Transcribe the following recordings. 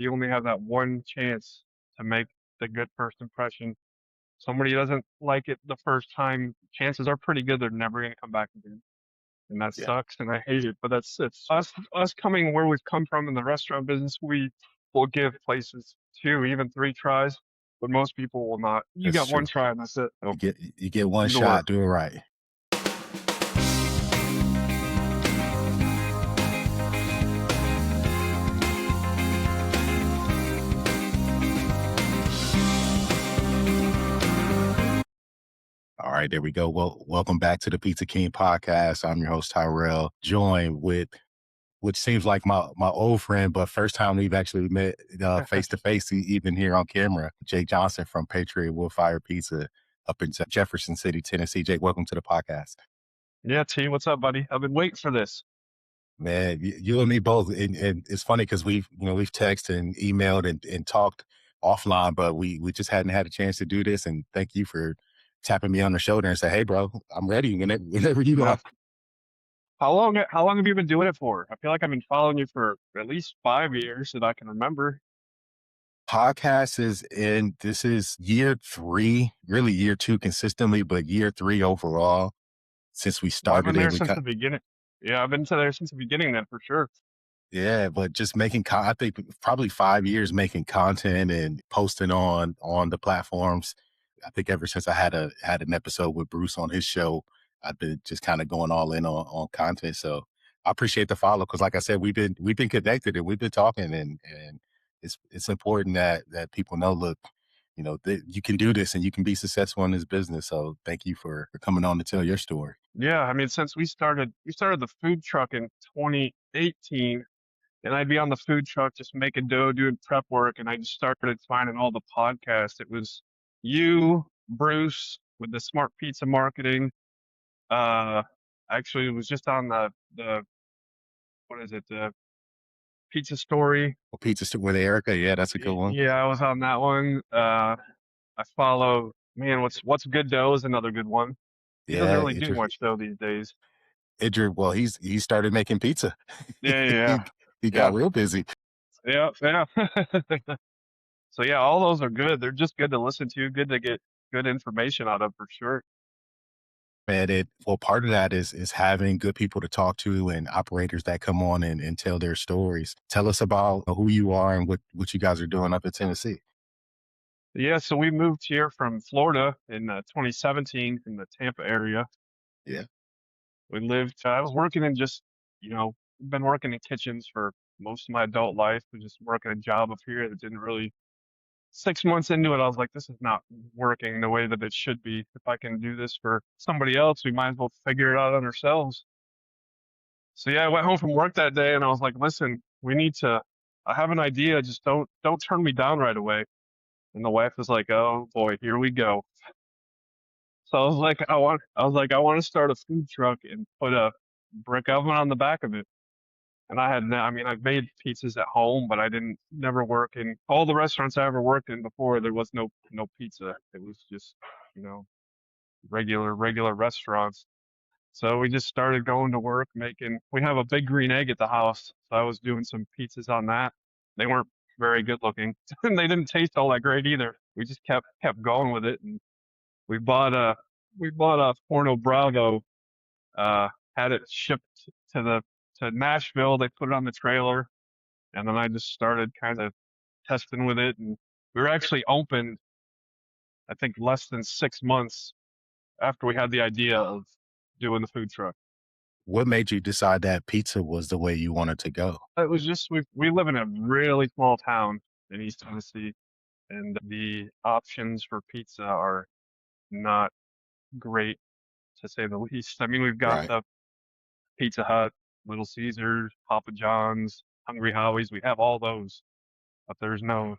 You only have that one chance to make the good first impression. Somebody doesn't like it the first time, chances are pretty good they're never going to come back again. And that Yeah, sucks, and I hate it. But that's it's us coming where we've come from in the restaurant business. We will give places two, even three tries, but most people will not. You that's got one true. try, and that's it. So You get one do the work. shot, do it right. All right, there we go. Well, welcome back to the Pizza King podcast. I'm your host Tyrell, joined with which seems like my old friend, but first time we've actually met face to face, even here on camera. Jake Johnson from Patriot Wood Fire Pizza up in Jefferson City, Tennessee. Jake, welcome to the podcast. Yeah, T, what's up, buddy? I've been waiting for this. Man, you and me both, and it's funny because we've texted and emailed and talked offline, but we just hadn't had a chance to do this. And thank you for tapping me on the shoulder and say, "Hey, bro, I'm ready whenever you Yeah. are." How long have you been doing it for? I feel like I've been following you for at least 5 years that I can remember. Podcast is in this is year three, really year two consistently, but year three overall since we Well, I've started been it. there since the beginning. Yeah, I've been to there since the beginning then for sure. Yeah, but just making I think probably 5 years making content and posting on the platforms. I think ever since I had an episode with Bruce on his show, I've been just kind of going all in on content. So I appreciate the follow because, like I said, we've been connected and we've been talking, and it's important that people know. Look, that you can do this and you can be successful in this business. So thank you for coming on to tell your story. Yeah, I mean, since we started the food truck in 2018, and I'd be on the food truck just making dough, doing prep work, and I just started finding all the podcasts. It was you, Bruce, with the Smart Pizza Marketing. Uh, actually, it was just on the what is it, the Pizza Story. Well, Pizza with Erica, yeah, that's a good one. Yeah, I was on that one. I follow, man, what's good dough is another good one. He doesn't Yeah, really do much though these days. Idris, well, he started making pizza. Yeah, he yeah, he yeah, got real busy. yeah, yeah. So yeah, all those are good. They're just good to listen to, good to get good information out of for sure. Man, part of that is having good people to talk to and operators that come on and tell their stories. Tell us about who you are and what you guys are doing up in Tennessee. Yeah, so we moved here from Florida in 2017 in the Tampa area. Yeah. I was working in been working in kitchens for most of my adult life, but just working a job up here that didn't really 6 months into it, I was like, this is not working the way that it should be. If I can do this for somebody else, we might as well figure it out on ourselves. So yeah, I went home from work that day and I was like, listen, I have an idea, just don't turn me down right away. And the wife was like, oh boy, here we go. So I want to start a food truck and put a brick oven on the back of it. And I mean, I've made pizzas at home, but I didn't never work in all the restaurants I ever worked in before. There was no pizza. It was just, you know, regular restaurants. So we just started going to work making. We have a big green egg at the house, so I was doing some pizzas on that. They weren't very good looking, and they didn't taste all that great either. We just kept going with it, and we bought a we bought a Forno Bravo. Had it shipped to the to Nashville. They put it on the trailer, and then I just started kind of testing with it. And we were actually opened, I think, less than 6 months after we had the idea of doing the food truck. What made you decide that pizza was the way you wanted to go? It was just we live in a really small town in East Tennessee, and the options for pizza are not great to say the least. I mean, we've got Right. the Pizza Hut, Little Caesars, Papa John's, Hungry Howie's. We have all those, but there's no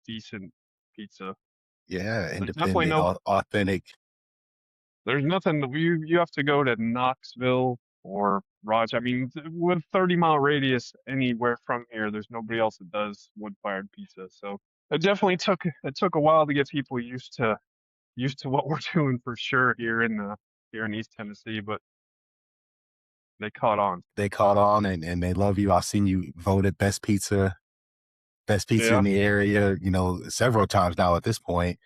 decent pizza. Yeah, There's definitely independent, no. authentic. There's nothing. You have to go to Knoxville or Rochester. I mean, with 30-mile radius anywhere from here, there's nobody else that does wood-fired pizza. So it took a while to get people used to what we're doing for sure here in East Tennessee. But They caught on. They caught on and they love you. I've seen you voted best pizza Yeah, in the area, you know, several times now at this point,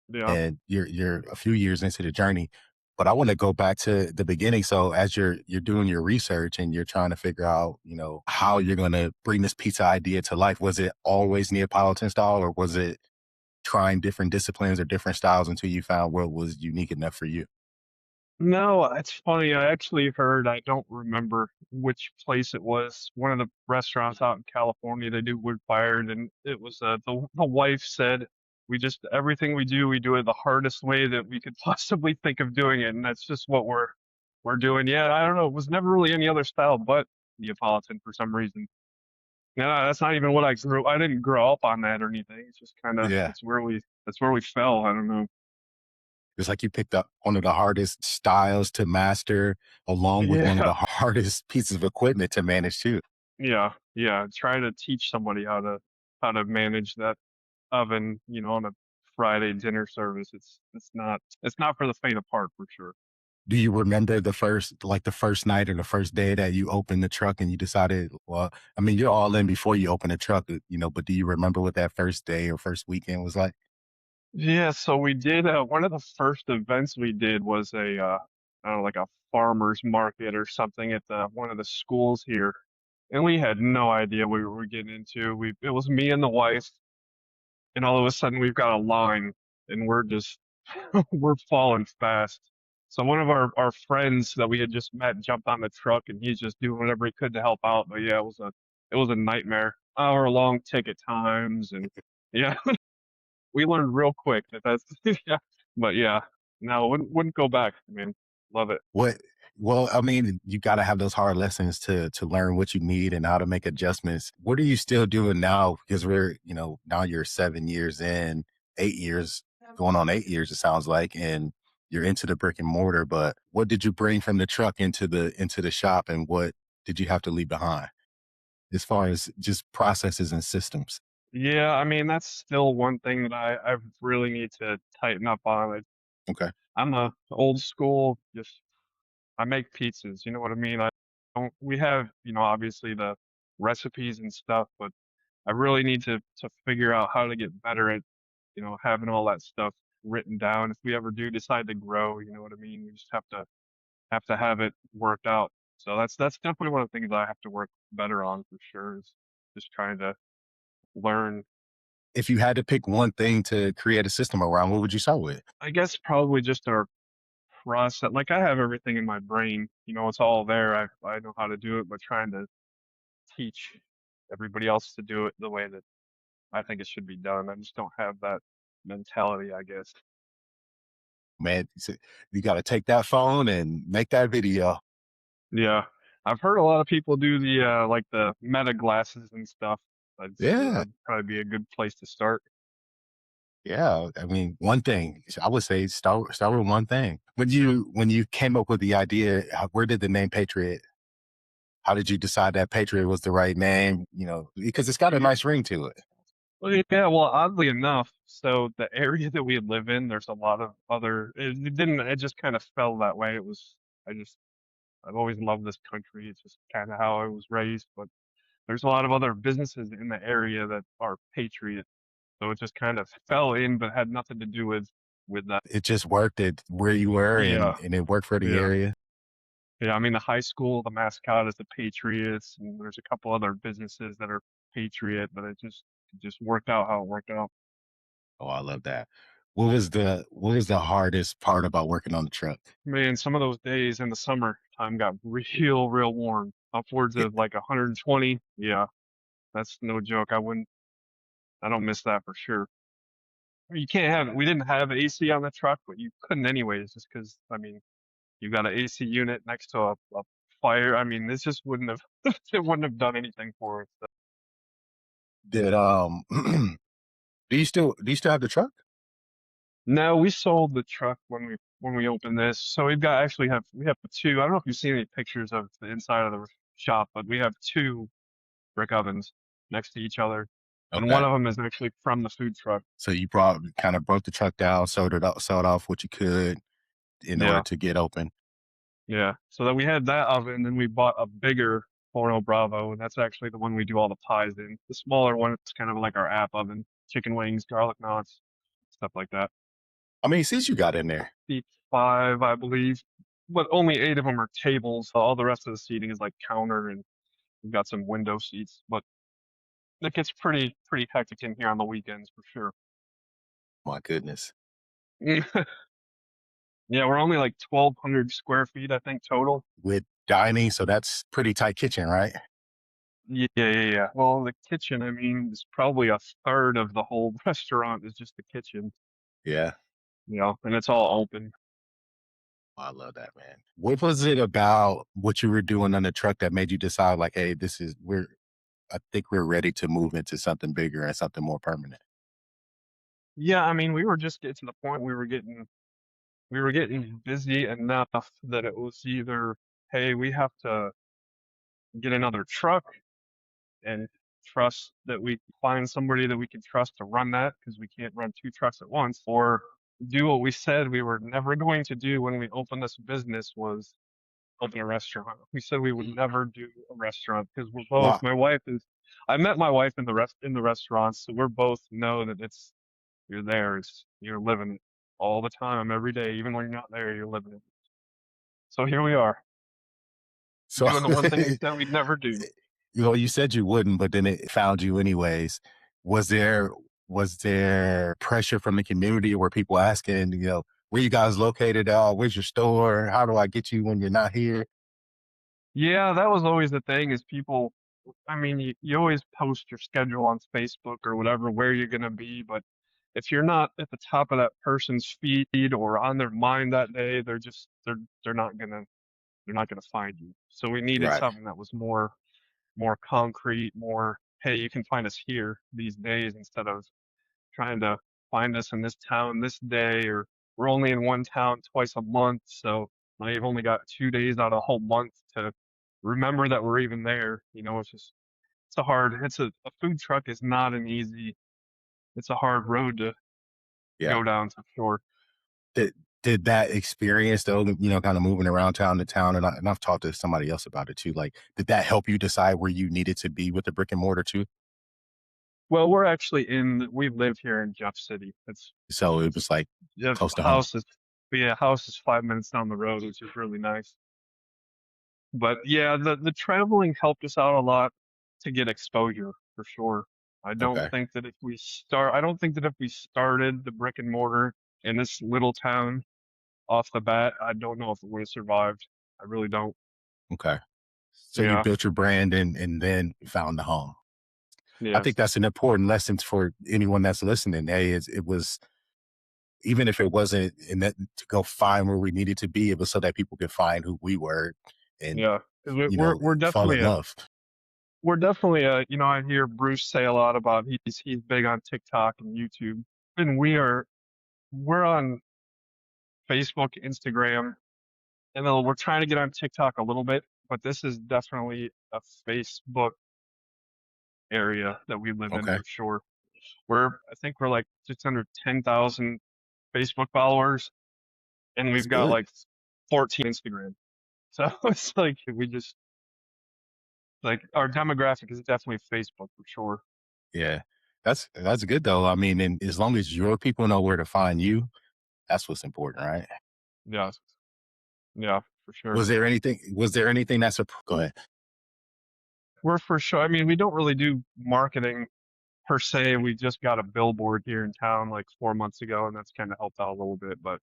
yeah. and you're a few years into the journey. But I want to go back to the beginning. So as you're doing your research and you're trying to figure out, you know, how you're going to bring this pizza idea to life, was it always Neapolitan style, or was it trying different disciplines or different styles until you found what was unique enough for you? No, it's funny. I actually heard, I don't remember which place it was, one of the restaurants out in California, they do wood fired, and it was the wife said, we just everything we do it the hardest way that we could possibly think of doing it, and that's just what we're doing. Yeah, I don't know. It was never really any other style but Neapolitan for some reason. No, that's not even what I didn't grow up on that or anything. It's just kind of Yeah. that's where we fell. I don't know. It's like you picked up one of the hardest styles to master, along with one of Yeah. the hardest pieces of equipment to manage too. Yeah, yeah. Try to teach somebody how to manage that oven, on a Friday dinner service. It's not for the faint of heart for sure. Do you remember the first night or the first day that you opened the truck and you decided, well, I mean, you're all in before you open the truck, you know, but do you remember what that first day or first weekend was like? Yeah, so we did one of the first events we did was I don't know, like a farmer's market or something at the one of the schools here. And we had no idea what we were getting into. We It was me and the wife, and all of a sudden we've got a line and we're just we're falling fast. So one of our friends that we had just met jumped on the truck and he's just doing whatever he could to help out. But yeah, it was a nightmare. Hour long ticket times and yeah, we learned real quick that that's yeah. But yeah, no, wouldn't go back, man. Love it. What well, I mean, you gotta have those hard lessons to learn what you need and how to make adjustments. What are you still doing now? Because we're, you know, now you're 7 years in, 8 years, going on 8 years, it sounds like, and you're into the brick and mortar, but what did you bring from the truck into the shop, and what did you have to leave behind as far as just processes and systems? Yeah, I mean that's still one thing that I really need to tighten up on. Okay. I'm a old school, just I make pizzas, you know what I mean? I don't we have, obviously the recipes and stuff, but I really need to figure out how to get better at, having all that stuff written down. If we ever do decide to grow, you know what I mean? We just have to have it worked out. So that's definitely one of the things I have to work better on for sure is just trying to learn. If you had to pick one thing to create a system around, what would you start with? I guess probably just our process. Like I have everything in my brain, it's all there. I know how to do it, but trying to teach everybody else to do it the way that I think it should be done. I just don't have that mentality, I guess. Man, you gotta take that phone and make that video. Yeah. I've heard a lot of people do the like the meta glasses and stuff. Yeah. That'd probably be a good place to start. Yeah, I mean, one thing I would say start with one thing. When you came up with the idea, where did the name Patriot? How did you decide that Patriot was the right name? You know, because it's got a nice ring to it. Well, yeah, well, oddly enough, so the area that we live in, there's a lot of other it just kind of fell that way. I just I've always loved this country. It's just kind of how I was raised, but there's a lot of other businesses in the area that are Patriot. So it just kind of fell in, but had nothing to do with that. It just worked at where you were, Yeah, and it worked for the yeah, area. yeah. I mean, the high school, the mascot is the Patriots, and there's a couple other businesses that are Patriot, but it just worked out how it worked out. Oh, I love that. What was the hardest part about working on the truck? Man, some of those days in the summer time got real warm, upwards It, of like 120. Yeah, that's no joke. I don't miss that for sure. You can't have, we didn't have AC on the truck, but you couldn't anyways, just because, I mean, you got an AC unit next to a fire. I mean, this just wouldn't have, it wouldn't have done anything for us. did do you still have the truck? No, we sold the truck when we opened this. So we have two. I don't know if you've seen any pictures of the inside of the shop, but we have two brick ovens next to each other, and one Okay. of them is actually from the food truck. So you broke the truck down, sold off what you could in order Yeah, to get open. Yeah. So then we had that oven, then we bought a bigger Forno Bravo, and that's actually the one we do all the pies in. The smaller one, it's kind of like our app oven, chicken wings, garlic knots, stuff like that. How many seats you got in there? Seat five, I believe, but only eight of them are tables. So all the rest of the seating is like counter, and we've got some window seats. But it gets pretty hectic in here on the weekends for sure. My goodness. Yeah, we're only like 1,200 square feet, I think, total. With dining, so that's pretty tight kitchen, right? Yeah. Well, the kitchen, I mean, is probably a third of the whole restaurant is just the kitchen, Yeah. and it's all open. I love that, man. What was it about what you were doing on the truck that made you decide like, hey, I think we're ready to move into something bigger and something more permanent? Yeah, I mean, we were just getting to the point we were getting busy enough that it was either, hey, we have to get another truck and trust that we find somebody that we can trust to run that because we can't run two trucks at once, or do what we said we were never going to do when we opened this business was open a restaurant. We said we would never do a restaurant because we're both, Wow. my wife is, I met my wife in the restaurants, so we're both know that you're there, you're living it all the time, every day, even when you're not there, you're living it. So here we are, So doing the one thing we said we'd never do. you said you wouldn't, but then it found you anyways. Was there was there pressure from the community or were people asking, where you guys located? Where's your store? How do I get you when you're not here? Yeah, that was always the thing is people, I mean, you always post your schedule on Facebook or whatever, where you're going to be, but if you're not at the top of that person's feed or on their mind that day, they're not gonna find you. So we needed Right. something that was more concrete, more, hey, you can find us here these days instead of trying to find us in this town this day, or we're only in one town twice a month, so now you've only got 2 days out of a whole month to remember that we're even there. It's a food truck is not an easy, it's a hard road to Yeah. go down for sure. Did did that experience though, kind of moving around town to town, and I've talked to somebody else about it too. Like, did that help you decide where you needed to be with the brick and mortar too? Well, we live here in Jeff City. So it It's was like the close to home. house is, yeah, house is 5 minutes down the road, which is really nice. But yeah, the traveling helped us out a lot to get exposure for sure. Okay. I don't think that if we started the brick and mortar in this little town off the bat, I don't know if it would have survived. I really don't. Okay. So you Yeah. built your brand and then found the home. I think Yes. that's an important lesson for anyone that's listening. Hey, it was even if it wasn't in that to go find where we needed to be, it was so that people could find who we were and Yeah. 'Cause we're fall in definitely love. I hear Bruce say a lot about he's big on TikTok and YouTube. And we're on Facebook, Instagram, and then we're trying to get on TikTok a little bit, but this is definitely a Facebook area that we live in Okay. for sure. I think we're like just under 10,000 Facebook followers, and That's we've got good. like 14 Instagram. So it's like we just like our demographic is definitely Facebook for sure. Yeah. That's good though. I mean, and as long as your people know where to find you, that's what's important, right? Yeah, yeah, for sure. Was there anything that's a go ahead. We're for sure. I mean, we don't really do marketing per se. We just got a billboard here in town like 4 months ago, and that's kind of helped out a little bit. But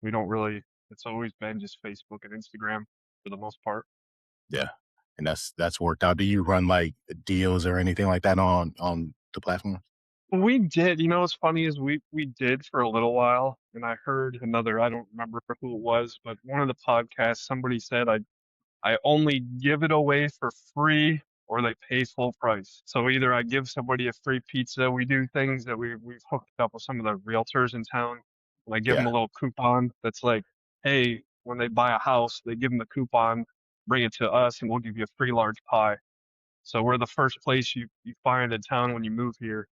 we don't really. It's always been just Facebook and Instagram for the most part. Yeah. And that's worked out. Do you run like deals or anything like that on the platform? We did. You know what's funny is we did for a little while, and I heard another. I don't remember who it was, but one of the podcasts somebody said I only give it away for free or they pay full price. So either I give somebody a free pizza. We do things that we've hooked up with some of the realtors in town. And I give them Yeah. a little coupon that's like, hey, when they buy a house, they give them the coupon, bring it to us, and we'll give you a free large pie. So we're the first place you find in town when you move here,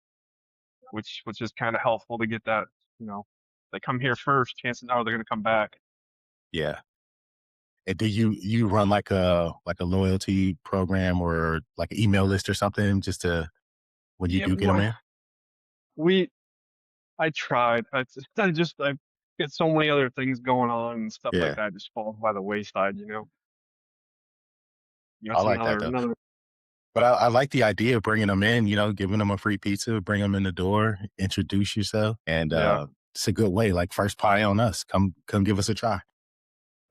which is kind of helpful to get that. You know, they come here first. Chances are they're going to come back. Yeah. And do you run like a loyalty program or like an email list or something just to when you Yeah, do get them well, in? we I tried. I get so many other things going on and stuff like Yeah, that just falls by the wayside, you know. I It's like that though. another But I like the idea of bringing them in, giving them a free pizza, bring them in the door, introduce yourself, and, yeah. it's a good way, like, first pie on us. Come give us a try.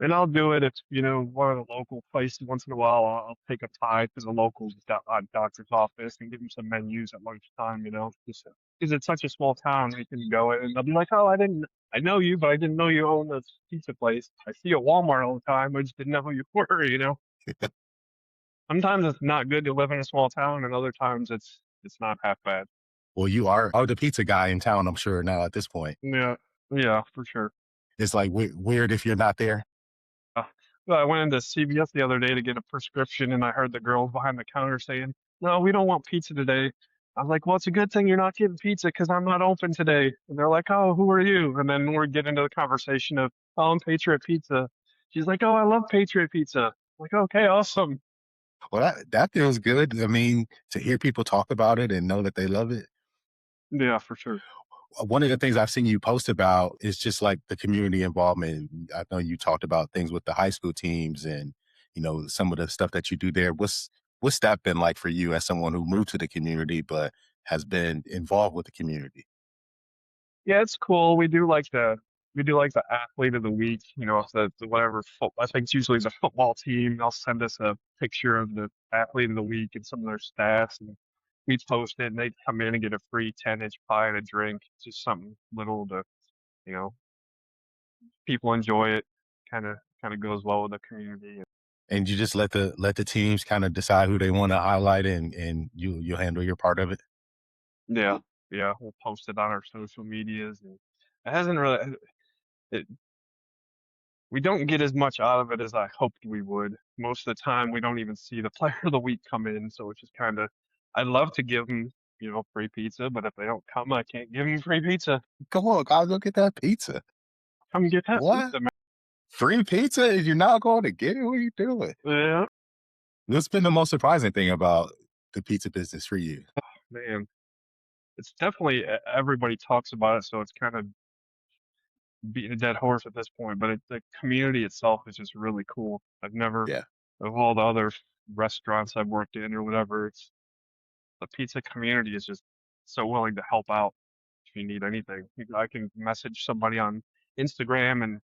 And I'll do it if, one of the local places once in a while. I'll take a tie to the local doctor's office and give them some menus at lunchtime, just because it's such a small town. They can go in and they'll be like, oh, I know you, but I didn't know you own this pizza place. I see you at Walmart all the time. I just didn't know who you were. Sometimes it's not good to live in a small town, and other times it's not half bad. Well, you are the pizza guy in town, I'm sure now at this point. Yeah, yeah, for sure. It's, like, weird if you're not there. Uh, well, I went into CVS the other day to get a prescription, and I heard the girls behind the counter saying, "No, we don't want pizza today." I was like, "Well, it's a good thing you're not getting pizza because I'm not open today." And they're like, "Oh, who are you?" And then we get into the conversation of, "Oh, I'm Patriot Pizza." She's like, "Oh, I love Patriot Pizza." I'm like, "Okay, awesome." Well, that feels good. I mean, to hear people talk about it and know that they love it. Yeah, for sure. One of the things I've seen you post about is just like the community involvement. I know you talked about things with the high school teams and some of the stuff that you do there. What's that been like for you as someone who moved to the community but has been involved with the community? Yeah, it's cool. We do like the athlete of the week. If the whatever I think it's usually the football team. They'll send us a picture of the athlete of the week and some of their stats, and we post it. And they come in and get a free 10-inch pie and a drink. It's just something little to you know people enjoy it. Kind of goes well with the community. And you just let the teams kind of decide who they want to highlight and you handle your part of it. Yeah, yeah, we'll post it on our social medias, and it hasn't really. It, we don't get as much out of it as I hoped we would. Most of the time, we don't even see the player of the week come in, so it's just kind of. I'd love to give them, free pizza, but if they don't come, I can't give them free pizza. Come on, guys, look at that pizza. Come get that What? pizza, man. Free pizza? And you're not going to get it? What are you doing? Yeah, What's been the most surprising thing about the pizza business for you? man. It's definitely everybody talks about it, so it's kind of beating a dead horse at this point. But the community itself is just really cool. Yeah. Of all the other restaurants I've worked in or whatever, it's the pizza community is just so willing to help out if you need anything. I can message somebody on Instagram, and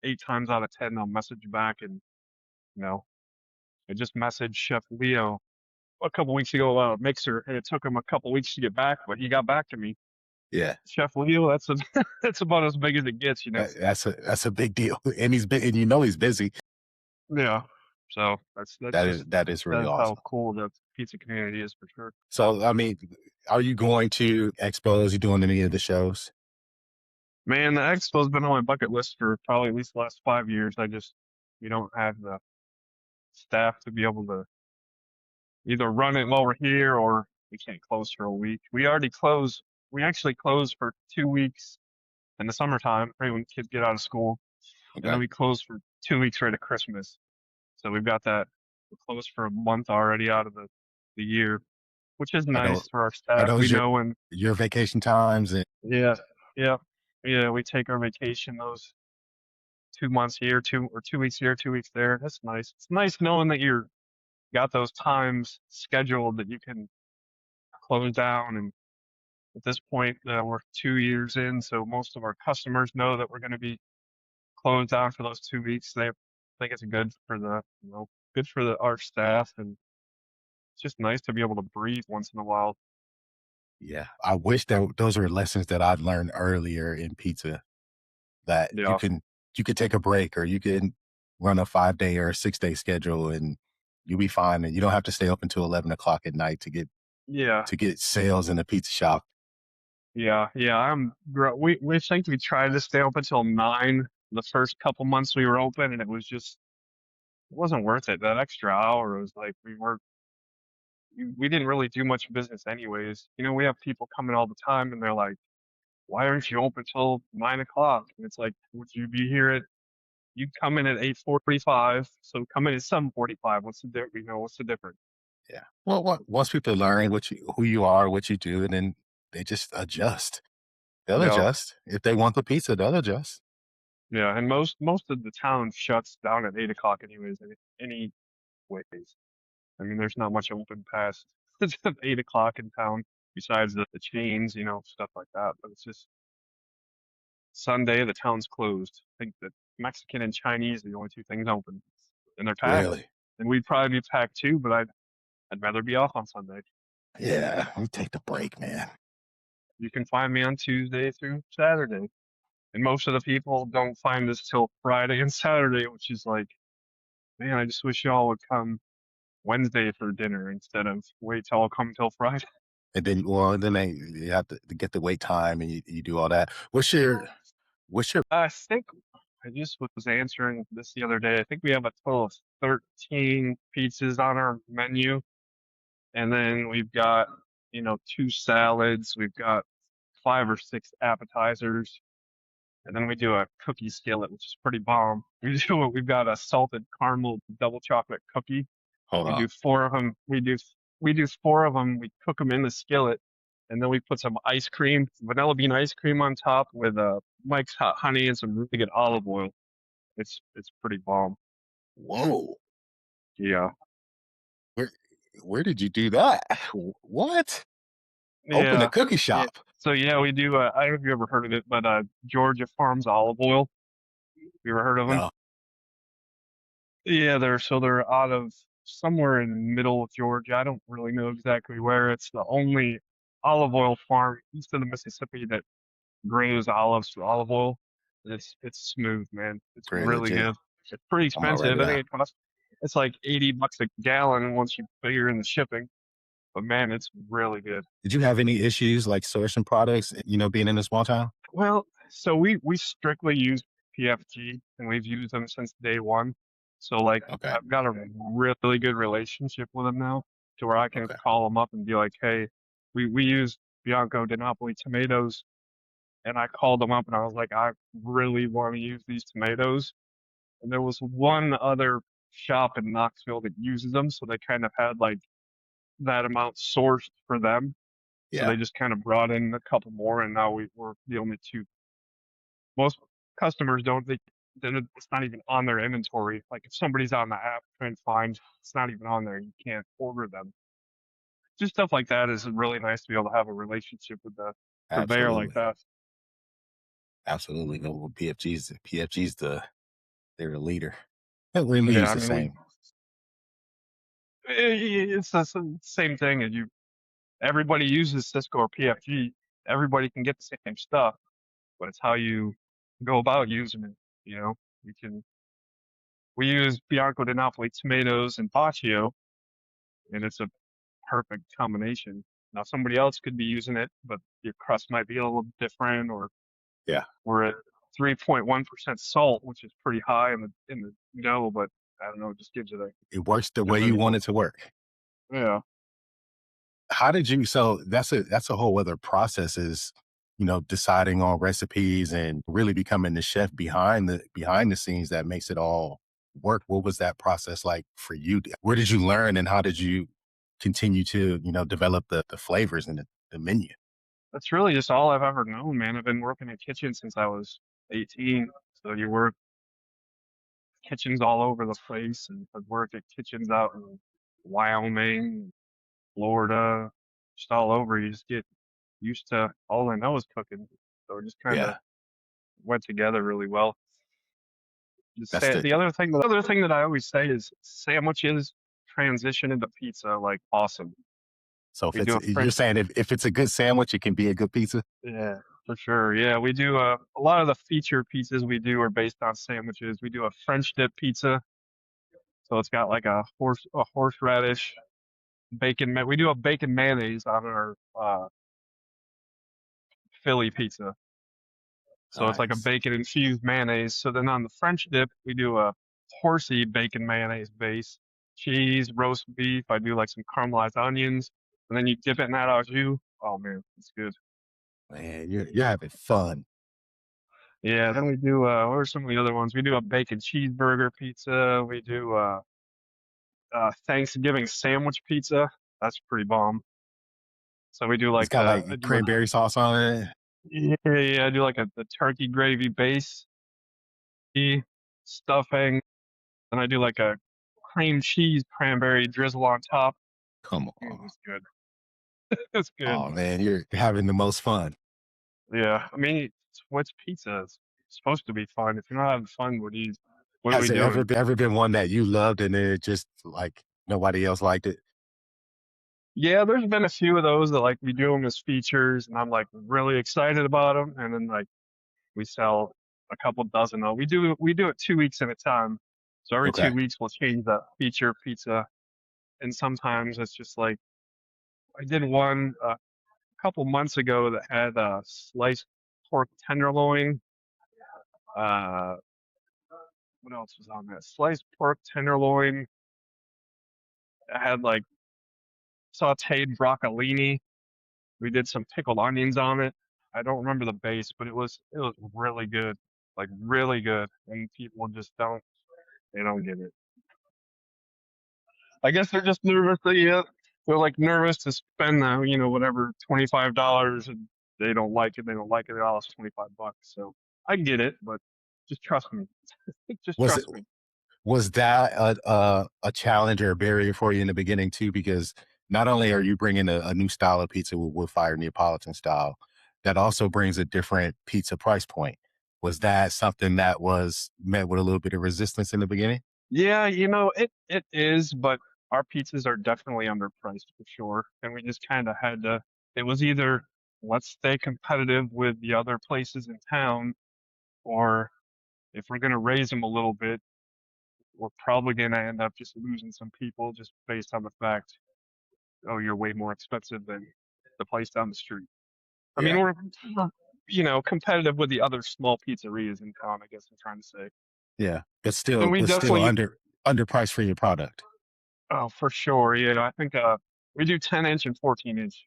8 times out of 10 they'll message back. And you know, I just messaged Chef Leo a couple weeks ago about a mixer, and it took him a couple weeks to get back, but he got back to me. Yeah. Chef Leo, that's about as big as it gets. That's a big deal. And and he's busy. Yeah. So That is really that's how awesome. cool the pizza community is for sure. So I mean, are you going to expos? You doing any of the shows? Man, the expo's been on my bucket list for probably at least the last 5 years. We don't have the staff to be able to either run it while we're here, or we can't close for a week. We actually close for 2 weeks in the summertime, right when kids get out of school. And then Okay. we close for 2 weeks right at Christmas. So we've got that. We're closed for a month already out of the year, which is Are those nice for our are staff. We those know when, your vacation times? And yeah, yeah, yeah, we take our vacation those 2 months here, 2 weeks here, 2 weeks there. That's nice. It's nice knowing that you're got those times scheduled that you can close down. And at this point, we're 2 years in, so most of our customers know that we're going to be closed down for those 2 weeks. They think it's good for our staff, and it's just nice to be able to breathe once in a while. yeah, I wish that those were lessons that I'd learned earlier in pizza. That you Yeah, can you could take a break or you can run a 5 day or a 6 day schedule and you'll be fine. And you don't have to stay up until 11 o'clock at night yeah, to get sales in a pizza shop. yeah, yeah. We think we tried to stay open till 9 the first couple months we were open, and it wasn't worth it. That extra hour was like we didn't really do much business anyways. We have people coming all the time, and they're like, "Why aren't you open till 9 o'clock?" And it's like, "Would you be here at You come in at 8:45, so come in at 7:45. What's the difference? What's the difference? Yeah. Well, once people learn who you are, what you do, and then they just adjust. They'll Yeah, adjust. If they want the pizza, they'll adjust. yeah, and most of the town shuts down at 8 o'clock anyways. Any ways. I mean, there's not much open past 8 o'clock in town besides the chains, stuff like that. But it's just Sunday, the town's closed. I think that Mexican and Chinese are the only two things open, and they're packed. Really? And we'd probably be packed too, but I'd rather be off on Sunday. Yeah. We take the break, man. You can find me on Tuesday through Saturday. And most of the people don't find us till Friday and Saturday, which is like, man, I just wish y'all would come Wednesday for dinner instead of wait till I'll come till Friday. And then, you have to get the wait time, and you do all that. What's your I think I just was answering this the other day. I think we have a total of 13 pizzas on our menu. And then we've got, two salads. We've got 5 or 6 appetizers. And then we do a cookie skillet, which is pretty bomb. We've got a salted caramel double chocolate cookie. hold We on? do 4 of them. We do 4 of them. We cook them in the skillet, and then we put some ice cream, vanilla bean ice cream on top with Mike's hot honey and some really good olive oil. It's pretty bomb. Whoa. Yeah, Where where did you do that? What? Open a yeah, cookie yeah. shop. So yeah, we do. I don't know if you ever heard of it, but Georgia Farms olive oil. You ever heard of them? No. Yeah, they're out of somewhere in the middle of Georgia. I don't really know exactly where. It's the only olive oil farm east of the Mississippi that grows olives for olive oil. It's smooth, man. It's Pretty really legit. good. It's pretty I'm gonna write expensive. it I think down. it's like $80 a gallon once you figure in the shipping. But man, it's really good. Did you have any issues like sourcing products, being in a small town? Well, so we strictly use PFG and we've used them since day one. So like Okay. I've got a really good relationship with them now to where I can Okay. call them up and be like, hey, we use Bianco di Napoli tomatoes. And I called them up and I was like, I really want to use these tomatoes. And there was one other shop in Knoxville that uses them. So they kind of had like that amount sourced for them. So Yeah. they just kind of brought in a couple more. And now we're the only two. Most customers don't think that it's not even on their inventory. Like if somebody's on the app trying to find, it's not even on there. You can't order them. Just stuff like that is really nice to be able to have a relationship with the purveyor like Absolutely. that. Absolutely. No, well, PFG's they're the leader. And we Yeah, use I the mean, same. it's the same thing as you. Everybody uses Cisco or PFG. Everybody can get the same stuff, but it's how you go about using it. You know, we use Bianco di Napoli tomatoes and Baccio, and it's a perfect combination. Now somebody else could be using it, but your crust might be a little different, or Yeah. we're at 3.1% salt, which is pretty high in the dough, but I don't know, it just gives it a It works the way different. you want it to work. Yeah, How did you so that's a whole other process is, deciding on recipes and really becoming the chef behind the scenes that makes it all work. What was that process like for you? Where did you learn and how did you continue to, develop the flavors and the menu? that's really just all I've ever known, man. I've been working in kitchens since I was 18, so you work kitchens all over the place, and I've worked at kitchens out in Wyoming, Florida, just all over. You just get used to all I know is cooking, so it just kind of Yeah. went together really well. Just That's say, the the other thing that I always say is sandwiches transition into pizza like awesome. so if We do a you're French, saying if it's a good sandwich, it can be a good pizza. yeah, for sure. Yeah, we do a lot of the feature pizzas we do are based on sandwiches. We do a French dip pizza, so it's got like a horseradish bacon. We do a bacon mayonnaise on our Philly pizza. So it's like a Nice. bacon infused mayonnaise. So then on the French dip, we do a horsey bacon mayonnaise base, cheese, roast beef. I do like some caramelized onions, and then you dip it in that au jus. Oh man, it's good. Man, you're having fun. Yeah, then we do what are some of the other ones? We do a bacon cheeseburger pizza. We do Thanksgiving sandwich pizza. That's pretty bomb. So we do It's like got I like do a cranberry sauce on it. yeah, I do like the turkey gravy base, the stuffing, and I do like a cream cheese cranberry drizzle on top. Come Mm, on. it's good. It's good. Oh man, you're having the most fun. Yeah, I mean, what's pizza? It's supposed to be fun. If you're not having fun, what are Has we there doing? ever been one that you loved and then it just like nobody else liked it? Yeah, there's been a few of those that like we do them as features, and I'm like really excited about them, and then like we sell a couple dozen of. We do it 2 weeks at a time, so every Okay. 2 weeks we'll change that feature pizza, and sometimes it's just like I did one a couple months ago that had sliced pork tenderloin. Uh, what else was on that? Sliced pork tenderloin. It had like sautéed broccolini. We did some pickled onions on it. I don't remember the base, but it was really good, like really good. And people just don't get it. I guess they're just nervous that they're like nervous to spend the whatever $25 and they don't like it. They don't like it. They lost $25. So I get it, but just trust me. Just Was it trust me. was that a challenge or a barrier for you in the beginning too? Because not only are you bringing a new style of pizza with wood fire Neapolitan style, that also brings a different pizza price point. Was that something that was met with a little bit of resistance in the beginning? Yeah, it is, but our pizzas are definitely underpriced for sure. And we just kind of had to, it was either let's stay competitive with the other places in town, or if we're going to raise them a little bit, we're probably going to end up just losing some people just based on the fact, oh, you're way more expensive than the place down the street. I mean, Yeah. we're competitive with the other small pizzerias in town, I guess I'm trying to say. Yeah. And we But still definitely, underpriced for your product. oh, for sure. Yeah, I think we do 10-inch and 14-inch.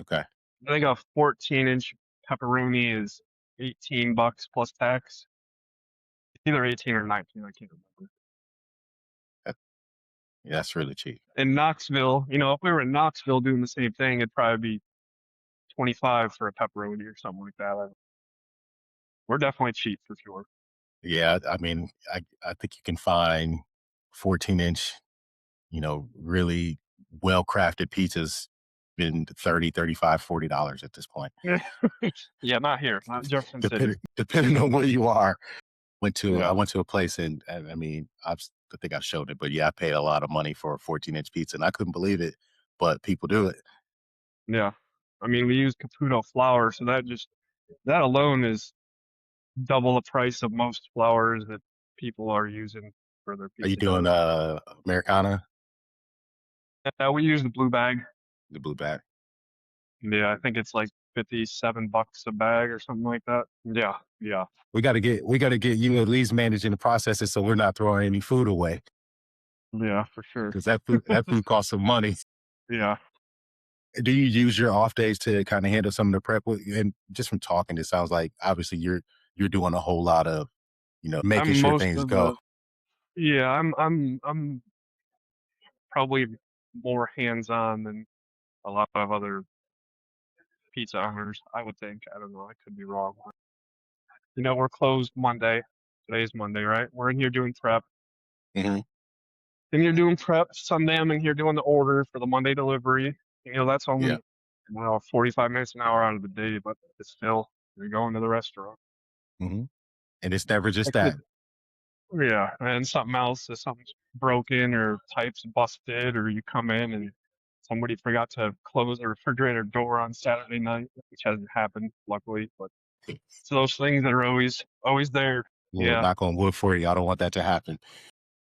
Okay. I think a 14-inch pepperoni is $18 plus tax. It's either 18 or 19. I can't remember. That- yeah, that's really cheap. In Knoxville, if we were in Knoxville doing the same thing, it'd probably be 25 for a pepperoni or something like that. We're definitely cheap for sure. Yeah, I mean, I think you can find 14-inch, really well-crafted pizzas in 30, 35, $40 at this point. Yeah, not here, not in Jefferson City. Depending on where you are. I Yeah, went to a place and I mean, I think I showed it, but yeah, I paid a lot of money for a 14-inch pizza and I couldn't believe it, but people do it. yeah. I mean, we use Caputo flour, so that alone is double the price of most flours that people are using for their Are you pizza doing dough. Americana, We use the blue bag. the blue bag? Yeah, I think it's like $57 a bag or something like that. Yeah, yeah, We got to get you at least managing the processes so we're not throwing any food away yeah, for sure. because that food costs some money. Yeah, Do you use your off days to kind of handle some of the prep? And just from talking, it sounds like obviously you're doing a whole lot of making I'm sure most things of go. the yeah, I'm probably more hands-on than a lot of other pizza owners, I would think. I don't know, I could be wrong. We're closed Monday. Today's Monday, right? We're in here doing prep. Hmm. Then you're doing prep. Sunday, I'm in here doing the order for the Monday delivery. That's Yeah. only 45 minutes an hour out of the day, but it's still you're going to the restaurant. Hmm. And it's never just Like the, that. yeah, and something else, if something's broken or pipes busted, or you come in and somebody forgot to close the refrigerator door on Saturday night, which hasn't happened, luckily. But it's those things that are always there. Well, Yeah. knock on wood for you. I don't want that to happen.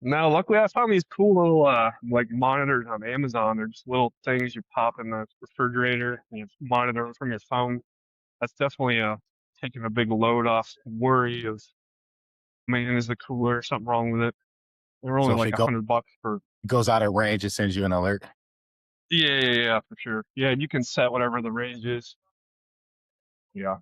Now, luckily, I found these cool little like monitors on Amazon. They're just little things you pop in the refrigerator and you monitor it from your phone. That's definitely taking a big load off the worry of, man, is the cooler something wrong with it? They're So only if like $100 for. goes out of range, it sends you an alert. Yeah, yeah, yeah, for sure. Yeah, and you can set whatever the range is. Yeah.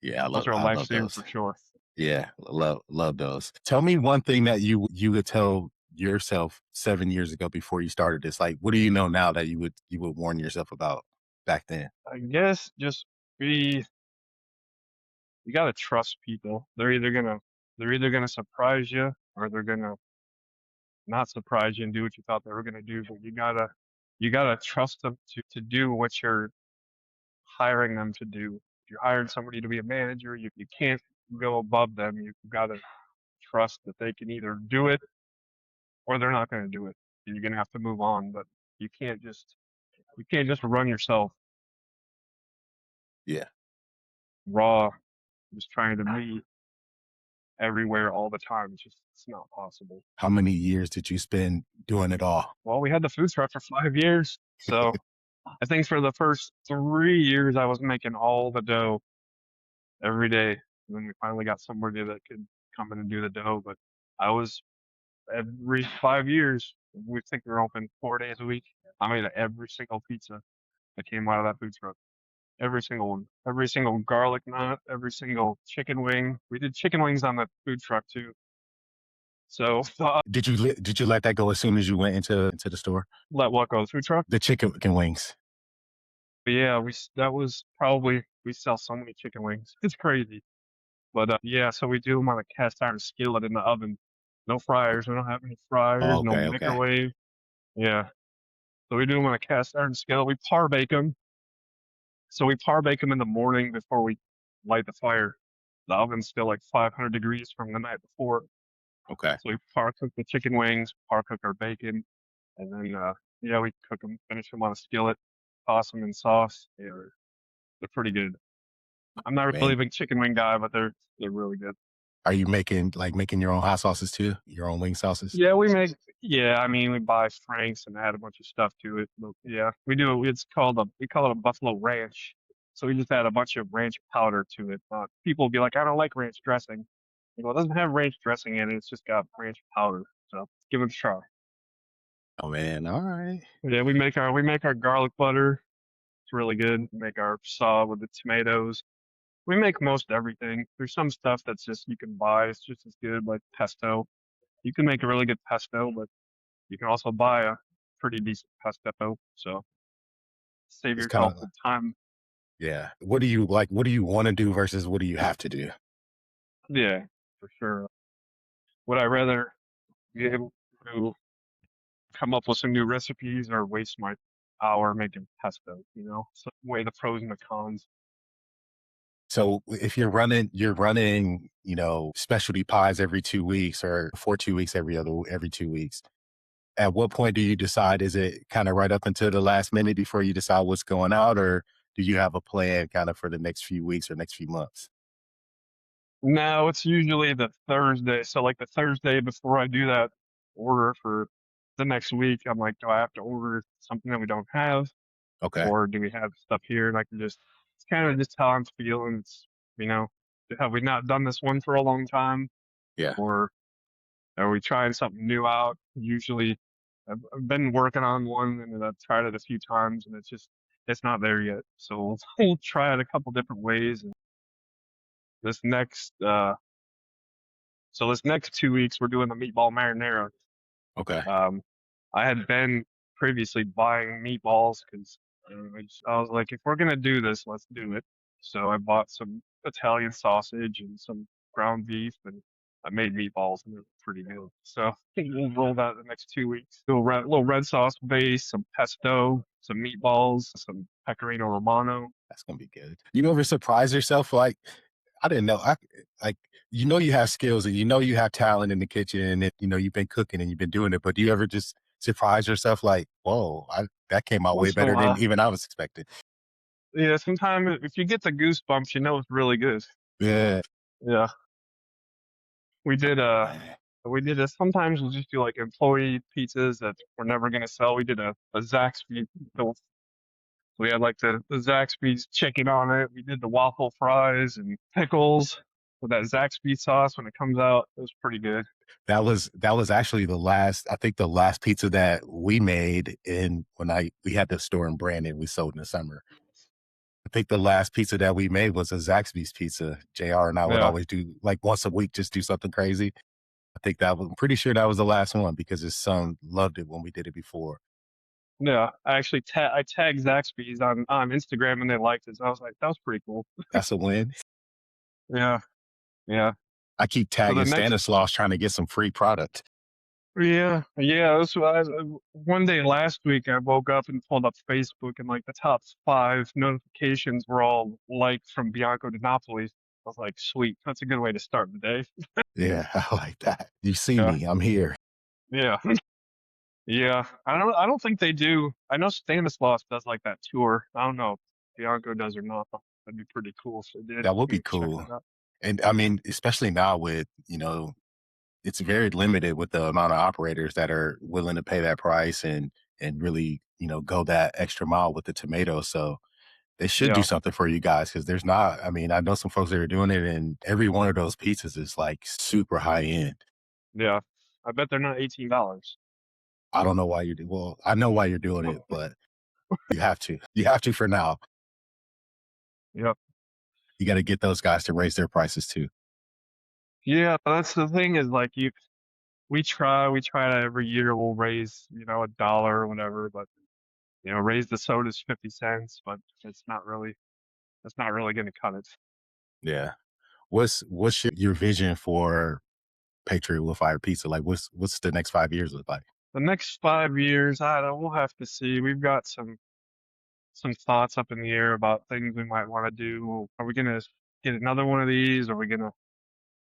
Yeah, Those are a I love lifesaver those. for sure. Yeah, love those. Tell me one thing that you would tell yourself 7 years ago before you started this. Like, what do you know now that you would warn yourself about back then? I guess just be you gotta trust people. They're either gonna surprise you or they're gonna not surprise you and do what you thought they were gonna do. But you gotta trust them to do what you're hiring them to do. If you're hiring somebody to be a manager, you can't go above them. You've gotta trust that they can either do it or they're not gonna do it. And you're gonna have to move on. But you can't just you can't just run yourself Yeah. raw, just trying to be everywhere all the time. It's not possible. How many years did you spend doing it all? Well, we had the food truck for 5 years, so I think for the first 3 years I was making all the dough every day. And then we finally got somebody that could come in and do the dough. But I was every 5 years. We think we're open 4 days a week. I made every single pizza that came out of that food truck. Every single one. Every single garlic knot, every single chicken wing. We did chicken wings on the food truck too. So Did you let that go as soon as you went into the store? let what go? The food truck? The chicken wings. But yeah, that was probably we sell so many chicken wings. It's crazy. But yeah, so we do them on a cast iron skillet in the oven. No fryers. We don't have any Oh, fryers. No okay, okay. microwave. Yeah. So we do them on a cast iron skillet. We par bake them. So we par bake them in the morning before we light the fire. The oven's still like 500 degrees from the night before. Okay. So we par cook the chicken wings, par cook our bacon, and then yeah, we cook them, finish them on a skillet, toss them in sauce. They're pretty good. I'm not really Man, a big chicken wing guy, but they're really good. are you making your own hot sauces too? Your own wing sauces? Yeah, we make. Yeah, I mean, we buy Frank's and add a bunch of stuff to it. But yeah, we do. We call it a Buffalo Ranch. So we just add a bunch of ranch powder to it. People will be like, I don't like ranch dressing. Well, it doesn't have ranch dressing in it. It's just got ranch powder. So give it a try. Oh man, all right. Yeah, we make our garlic butter. It's really good. We make our saw with the tomatoes. We make most everything. There's some stuff that's just you can buy. It's just as good, like pesto. You can make a really good pesto, but you can also buy a pretty decent pesto. So save It's kind yourself of the time. yeah. What do you like? What do you want to do versus what do you have to do? Yeah, for sure. Would I rather be able to come up with some new recipes or waste my hour making pesto? So weigh the pros and the cons. So if you're running, specialty pies every 2 weeks or for 2 weeks every 2 weeks. At what point do you decide? Is it kind of right up until the last minute before you decide what's going out, or do you have a plan kind of for the next few weeks or next few months? No, it's usually the Thursday. So like the Thursday before I do that order for the next week, I'm like, do I have to order something that we don't have? Okay. Or do we have stuff here and I can it's kind of just how I'm feeling. You know, have we not done this one for a long time? Yeah. Or are we trying something new out? Usually I've been working on one and then I've tried it a few times and it's not there yet. So we'll try it a couple different ways. And this next, this next 2 weeks, we're doing the meatball marinara. Okay. Um, I had been previously buying meatballs because I was like, if we're gonna do this, let's do it. So I bought some Italian sausage and some ground beef, and I made meatballs, and they're pretty good. So I think we'll roll that the next 2 weeks. Do a little red sauce base, some pesto, some meatballs, some pecorino romano. That's gonna be good. You ever surprise yourself? Like, I didn't know. Like, you have skills and you have talent in the kitchen and you've been cooking and you've been doing it, but do you ever just surprise yourself like, whoa, that came out way Once in a better than while, even I was expecting? yeah. Sometimes if you get the goosebumps, you know it's really good. Yeah. Yeah, we did. Man. We did a sometimes we'll just do like employee pizzas that we're never gonna sell. We did a Zaxby. So we had like the Zaxby's chicken on it. We did the waffle fries and pickles with that Zaxby sauce when it comes out. It was pretty good. That was actually I think the last pizza that we made in when we had the store in Brandon we sold in the summer. think the last pizza that we made was a Zaxby's pizza. JR and I would Yeah, always do like once a week, just do something crazy. I think I'm pretty sure that was the last one because his son loved it when we did it before. yeah. I actually I tagged Zaxby's on Instagram and they liked it. So I was like, that was pretty cool. That's a win. Yeah, yeah. I keep So the tagging next, Stanislaus trying to get some free product. yeah, yeah. That's what one day last week I woke up and pulled up Facebook and like the top 5 notifications were all liked from Bianco di Napoli. I was like, sweet, that's a good way to start the day. Yeah, I like that. You see Yeah, me, I'm here. yeah. Yeah, I don't think they do. I know Stanislaus does like that tour. I don't know if Bianco does or not. That'd be pretty cool if they did. That would be Maybe check cool. that out. And I mean, especially now with, it's very limited with the amount of operators that are willing to pay that price and really, go that extra mile with the tomatoes. So they should do Yeah, something for you guys because there's not. I mean, I know some folks that are doing it, and every one of those pizzas is like super high end. yeah. I bet they're not $18. I don't know why you do. Well, I know why you're doing it, but you have to. You have to for now. Yep. You got to get those guys to raise their prices too. Yeah, that's the thing is like we try to every year we'll raise, $1 or whatever, but raise the sodas 50 cents, but that's not really gonna cut it. Yeah. What's your vision for Patriot with Fire Pizza? Like, what's the next 5 years look like? The next 5 years, I don't we'll have to see. We've got some thoughts up in the air about things we might want to do. Are we gonna get another one of these? Are we gonna?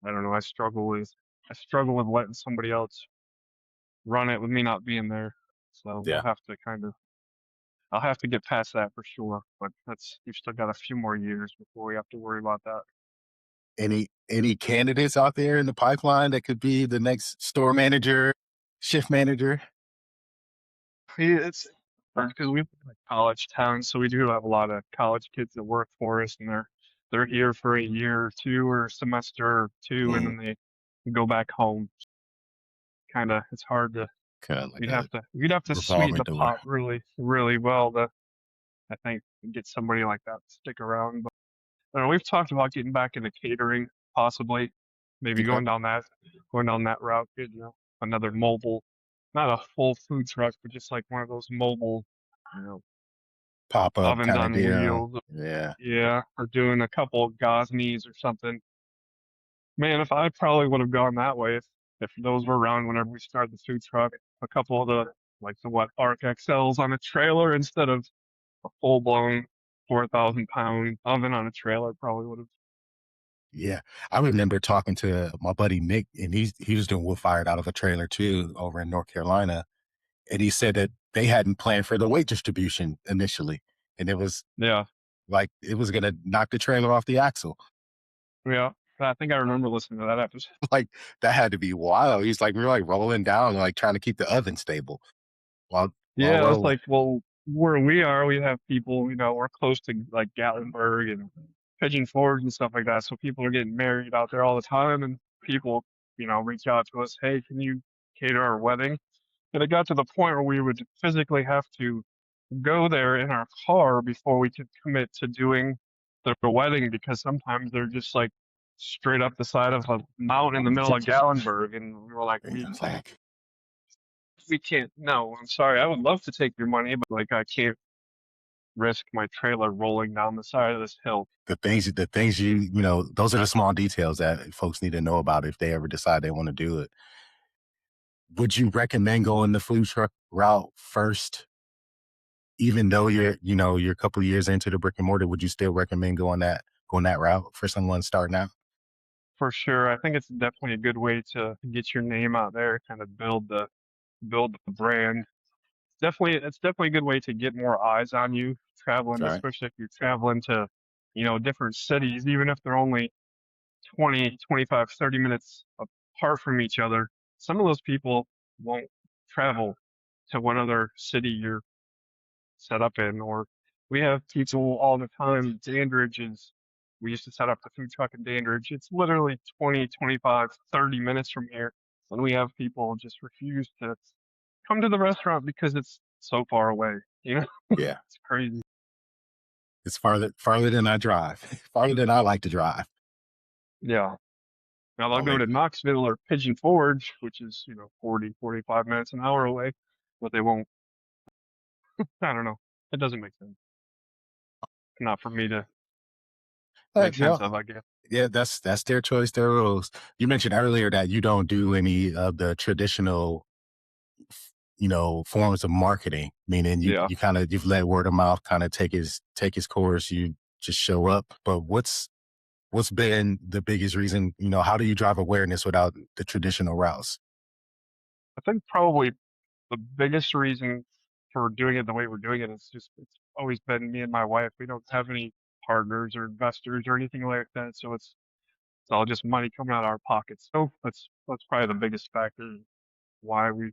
I don't know. I struggle with letting somebody else run it with me not being there. So we'll Yeah. have to I'll have to get past that for sure. But we've still got a few more years before we have to worry about that. Any candidates out there in the pipeline that could be the next store manager, shift manager? Yeah, it's because we live in a college town, so we do have a lot of college kids that work for us, and they're here for a year or two or a semester or two, and Mm, then they go back home. Kind of, it's hard to kind of like we'd have to sweeten revolving the door. pot really really well to I think get somebody like that to stick around. But I don't know, we've talked about getting back into catering, possibly, maybe Okay. going down that route. Another mobile, not a full food truck, but just like one of those mobile, you know, Pop up ovens kind of on deal. wheels. Yeah. Yeah, or doing a couple of Gosneys or something. Man, if I probably would have gone that way if those were around whenever we started the food truck. A couple of the like the what Arc XLs on a trailer instead of a full blown 4,000 pound oven on a trailer probably would have. Yeah. I remember talking to my buddy Nick, and he was doing wood fired out of a trailer too over in North Carolina. And he said that they hadn't planned for the weight distribution initially. And it was Yeah, like it was gonna knock the trailer off the axle. yeah. I think I remember listening to that episode. Like that had to be wild. He's like, we were like rolling down, like trying to keep the oven stable while Yeah, it's rolling. like, well, where we are, we have people, we're close to like Gatlinburg and Pigeon Forge and stuff like that. So people are getting married out there all the time, and people, reach out to us, hey, can you cater our wedding? And it got to the point where we would physically have to go there in our car before we could commit to doing the wedding because sometimes they're just like straight up the side of a mountain in the middle of Gatlinburg, and we were like, And I was like, we can't. No, I'm sorry. I would love to take your money, but like I can't risk my trailer rolling down the side of this hill. the things those are the small details that folks need to know about if they ever decide they want to do it. Would you recommend going the food truck route first, even though you're a couple of years into the brick and mortar? Would you still recommend going that route for someone starting out? For sure. I think it's definitely a good way to get your name out there, kind of build the brand. It's definitely a good way to get more eyes on you traveling, Right. especially if you're traveling to, different cities, even if they're only 20, 25, 30 minutes apart from each other. Some of those people won't travel to what other city you're set up in. Or we have people all the time. We used to set up the food truck in Dandridge. It's literally 20, 25, 30 minutes from here. And we have people just refuse to come to the restaurant because it's so far away. Yeah. It's crazy. It's farther than I drive, farther than I like to drive. Yeah. Now they'll Oh, go wait. to Knoxville or Pigeon Forge, which is, 40, 45 minutes, an hour away, but they won't. I don't know. It doesn't make sense. Not for me to make Yeah, sense of, I guess. yeah, that's their choice, their rules. You mentioned earlier that you don't do any of the traditional, forms of marketing, meaning Yeah. you've let word of mouth kind of take his course. You just show up. But what's been the biggest reason? How do you drive awareness without the traditional routes? I think probably the biggest reason for doing it the way we're doing it is just it's always been me and my wife. We don't have any partners or investors or anything like that, so it's all just money coming out of our pockets. So that's probably the biggest factor why we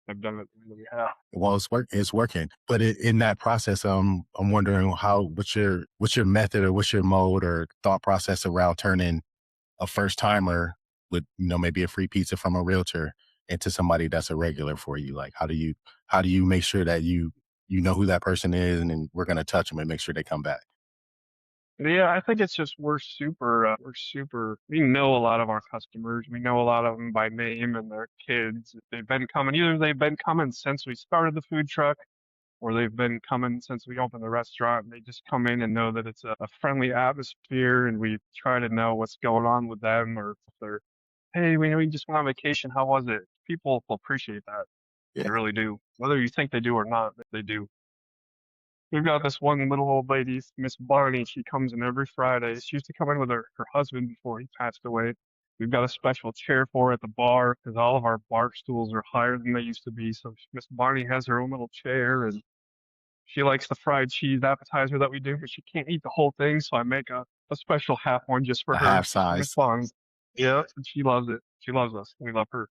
have done it the way we have. Well, it's working, but in that process, I'm wondering what's your method or what's your mode or thought process around turning a first timer with maybe a free pizza from a realtor into somebody that's a regular for you. Like how do you make sure that you know who that person is, and then we're going to touch them and make sure they come back. Yeah, I think it's just we know a lot of our customers. We know a lot of them by name and their kids. If they've been coming, either they've been coming since we started the food truck or they've been coming since we opened the restaurant. And they just come in and know that it's a friendly atmosphere and we try to know what's going on with them or if they're, hey, we know you just went on vacation. How was it? People will appreciate that. They Yeah. really do. Whether you think they do or not, they do. We've got this one little old lady, Miss Barney. She comes in every Friday. She used to come in with her husband before he passed away. We've got a special chair for her at the bar because all of our bar stools are higher than they used to be. So Miss Barney has her own little chair, and she likes the fried cheese appetizer that we do, but she can't eat the whole thing. So I make a special half one just for A her, half just for Miss size. Barney. Yeah, and she loves it. She loves us. We love her.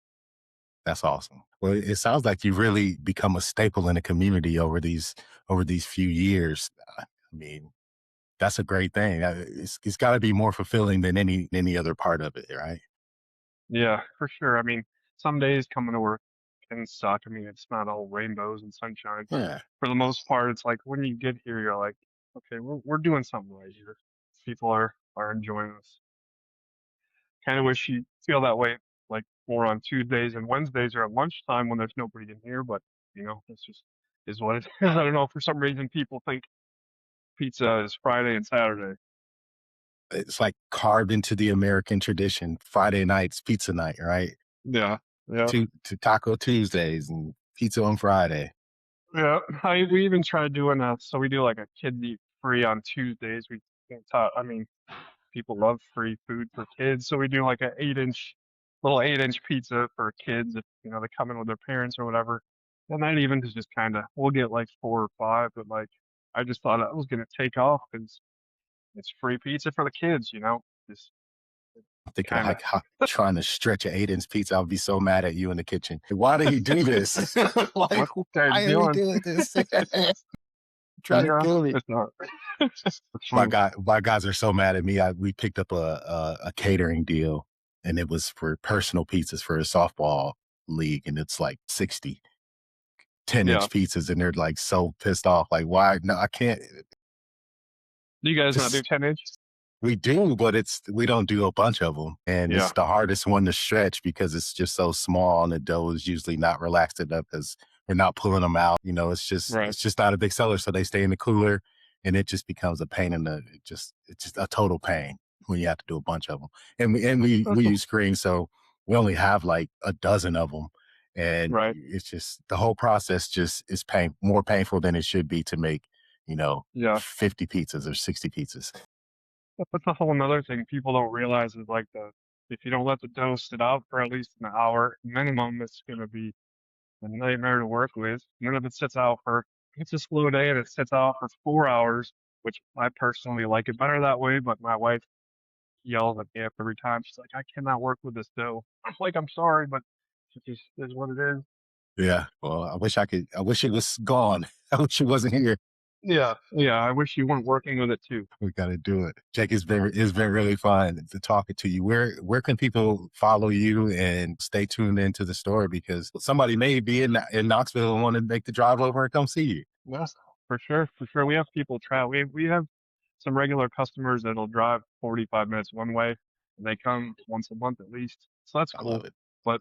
That's awesome. Well, it sounds like you've really become a staple in the community over these few years. I mean, that's a great thing. It's got to be more fulfilling than any other part of it, right? Yeah, for sure. I mean, some days coming to work can suck. I mean, it's not all rainbows and sunshine, but Yeah. for the most part, it's like when you get here, you're like, okay, we're doing something right here. People are enjoying us. Kind of wish you feel that way, like more on Tuesdays and Wednesdays or at lunchtime when there's nobody in here. But it's just is what it is. I don't know. For some reason, people think pizza is Friday and Saturday. It's like carved into the American tradition. Friday nights, pizza night, right? Yeah, yeah. To Taco Tuesdays and pizza on Friday. Yeah, we even tried doing so we do like a kids eat free on Tuesdays. We thought, I mean, people love free food for kids, so we do like a 8-inch pizza for kids if they come in with their parents or whatever. And that even is just kind of we'll get like 4 or 5, but like I just thought that was gonna take off because it's free pizza for the kids, just I'm thinking kind of. like how, trying to stretch an 8-inch pizza. I would be so mad at you in the kitchen. Why do you do this? Like, What's this guy why are we doing? doing this? Trying to Yeah, kill me. it's not. It's My funny. guy, my guys are so mad at me. We picked up a catering deal, and it was for personal pizzas for a softball league, and it's like 60 10-inch Yeah. pizzas, and they're like so pissed off. Like, why? No, I can't. Do you guys not do Just 10-inch? We do, but we don't do a bunch of them, and Yeah. it's the hardest one to stretch because it's just so small, and the dough is usually not relaxed enough because we're not pulling them out. It's just Right. it's just not a big seller, so they stay in the cooler, and it just becomes a pain in the it's just a total pain when you have to do a bunch of them. And we use screens, so we only have like a dozen of them, and Right. it's just the whole process just is more painful than it should be to make Yeah. 50 pizzas or 60 pizzas. That's a whole another thing people don't realize is like if you don't let the dough sit out for at least an hour minimum, it's gonna be a nightmare to work with. And then if it sits out for it's a slow day and it sits out for 4 hours, which I personally like it better that way, but my wife yells at me every time. She's like, I cannot work with this dough. I'm like, I'm sorry, but it just is what it is. Yeah. Well, I wish it was gone. I wish it wasn't here. Yeah. Yeah. I wish you weren't working with it too. We got to do it. Jake, it's been really fun to talking to you. Where can people follow you and stay tuned into the story? Because somebody may be in Knoxville and want to make the drive over and come see you. Yes. For sure, for sure. We have people travel. We have some regular customers that'll drive 45 minutes one way, and they come once a month at least. So that's I cool. love it. But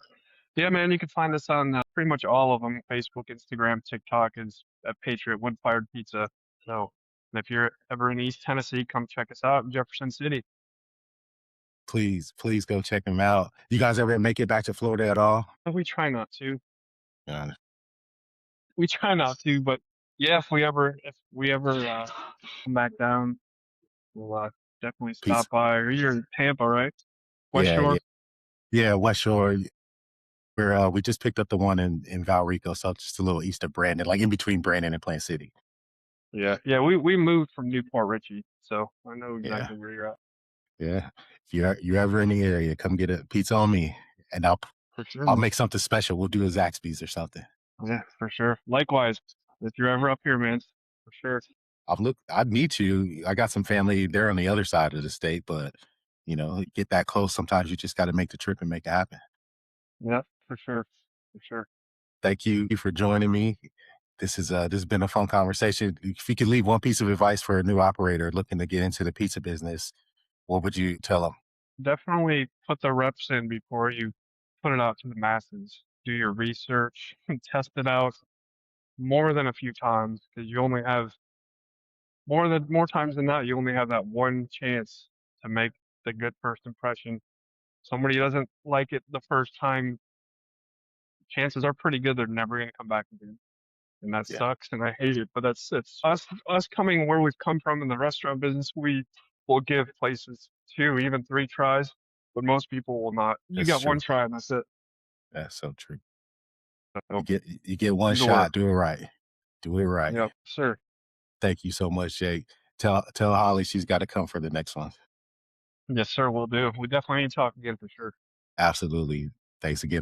yeah, man, you can find us on pretty much all of them: Facebook, Instagram, TikTok is at Patriot Wood Fired Pizza. So, and if you're ever in East Tennessee, come check us out in Jefferson City. Please, please go check them out. You guys ever make it back to Florida at all? We try not to. Uh, We try not to, but yeah, if we ever come back down, we'll definitely peace. stop by. Or you're in Tampa, right? West Yeah, yeah, Shore. yeah. West Shore. We just picked up the one in Valrico, so just a little east of Brandon, like in between Brandon and Plant City. Yeah, yeah. We moved from Newport Richie, so I know Yeah, exactly where you're at. yeah. If you're ever in the area, come get a pizza on me, and For sure, I'll man. make something special. We'll do a Zaxby's or something. Yeah, for sure. Likewise, if you're ever up here, man, for sure. I'd meet you. I got some family there on the other side of the state, but get that close. Sometimes you just got to make the trip and make it happen. Yeah, for sure, for sure. Thank you for joining me. This has been a fun conversation. If you could leave one piece of advice for a new operator looking to get into the pizza business, what would you tell them? Definitely put the reps in before you put it out to the masses. Do your research and test it out more than a few times because you only have more times than not, you only have that one chance to make the good first impression. Somebody doesn't like it the first time, chances are pretty good they're never going to come back again. And that Yeah, sucks and I hate it. But that's it's us coming where we've come from in the restaurant business, we will give places two, even three tries, but most people will not. You that's got one true. try and that's it. That's so true. So You get one do the work. shot, do it right. Do it right. Yep, sure. Thank you so much, Jake. Tell Holly she's got to come for the next one. Yes, sir, we'll do. We definitely need to talk again for sure. Absolutely. Thanks again.